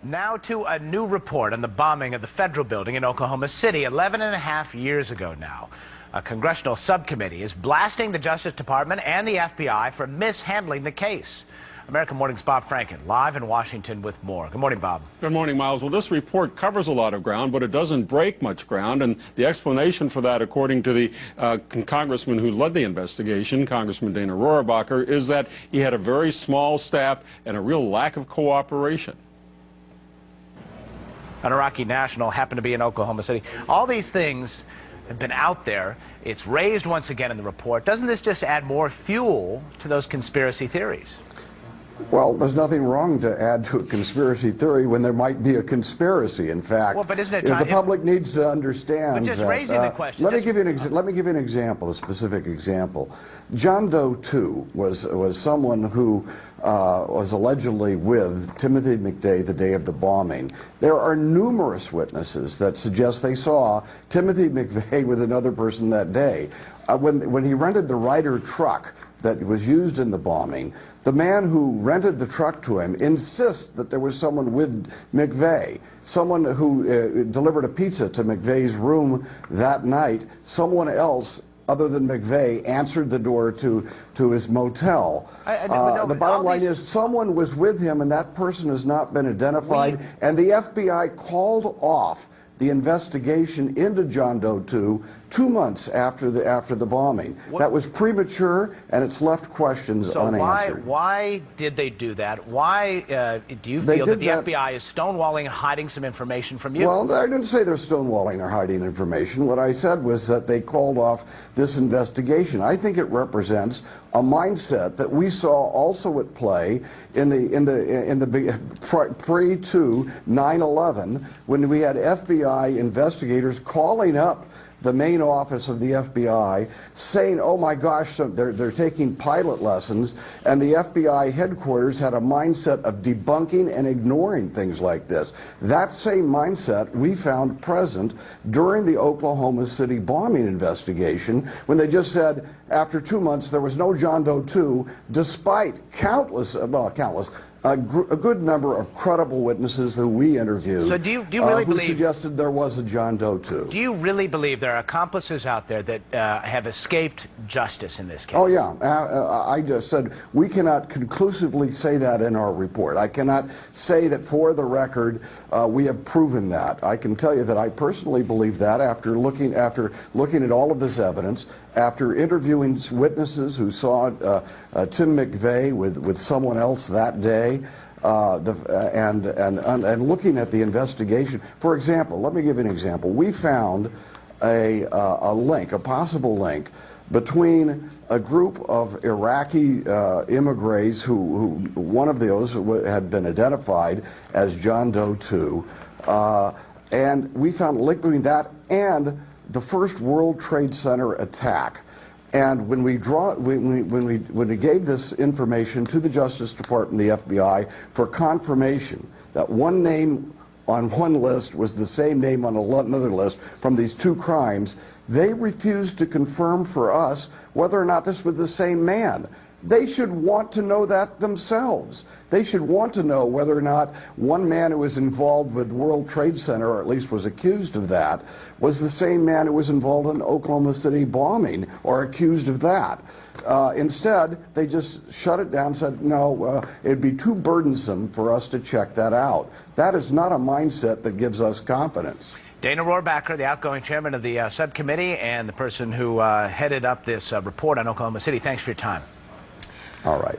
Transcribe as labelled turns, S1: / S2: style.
S1: Now to a new report on the bombing of the federal building in Oklahoma City 11 and a half years ago now. A congressional subcommittee is blasting the Justice Department and the FBI for mishandling the case. American Morning's Bob Franken, live in Washington with more. Good morning, Bob.
S2: Good morning, Miles. Well, this report covers a lot of ground, but it doesn't break much ground. And the explanation for that, according to the congressman who led the investigation, Congressman Dana Rohrabacher, is that he had a very small staff and a real lack of cooperation.
S1: An Iraqi national happened to be in Oklahoma City. All these things have been out there. It's raised once again in the report. Doesn't this just add more fuel to those conspiracy theories?
S3: Well, there's nothing wrong to add to a conspiracy theory when there might be a conspiracy. In fact,
S1: well, but isn't it
S3: if the public needs to understand
S1: just
S3: that,
S1: raising the question.
S3: Let me give you an example, a specific example. John Doe 2 was someone who was allegedly with Timothy McVeigh the day of the bombing. There are numerous witnesses that suggest they saw Timothy McVeigh with another person that day. When he rented the Ryder truck that was used in the bombing, the man who rented the truck to him insists that there was someone with McVeigh, someone who delivered a pizza to McVeigh's room that night. Someone else other than McVeigh answered the door to his motel. The bottom line is someone was with him, and that person has not been identified, and the FBI called off the investigation into John Doe 2 2 months after the bombing. That was premature, and it's left questions unanswered.
S1: So why did they do that? Why do you feel that the FBI is stonewalling and hiding some information from you?
S3: Well, I didn't say they're stonewalling or hiding information. What I said was that they called off this investigation. I think it represents a mindset that we saw also at play in the pre to 9/11, when we had FBI investigators calling up the main office of the FBI saying, oh my gosh, they're taking pilot lessons, and the FBI headquarters had a mindset of debunking and ignoring things like this. That same mindset we found present during the Oklahoma City bombing investigation, when they just said after 2 months there was no John Doe 2, despite a good number of credible witnesses who we interviewed.
S1: So do you really
S3: who
S1: believe
S3: suggested there was a John Doe 2.
S1: Do you really believe there are accomplices out there that have escaped justice in this case?
S3: Oh yeah, I just said we cannot conclusively say that in our report. I cannot say that for the record we have proven that. I can tell you that I personally believe that after looking at all of this evidence, after interviewing witnesses who saw Tim McVeigh with someone else that day, and looking at the investigation. For example, let me give you an example. We found a possible link between a group of Iraqi immigrants who one of those had been identified as John Doe 2, and we found a link between that and the first World Trade Center attack. And when we gave this information to the Justice Department and the FBI for confirmation that one name on one list was the same name on another list from these two crimes, they refused to confirm for us whether or not this was the same man. They should want to know that themselves. They should want to know whether or not one man who was involved with World Trade Center, or at least was accused of that, was the same man who was involved in Oklahoma City bombing or accused of that. Instead, they just shut it down and said, no, it'd be too burdensome for us to check that out. That is not a mindset that gives us confidence.
S1: Dana Rohrabacher, the outgoing chairman of the subcommittee and the person who headed up this report on Oklahoma City, thanks for your time.
S3: All right.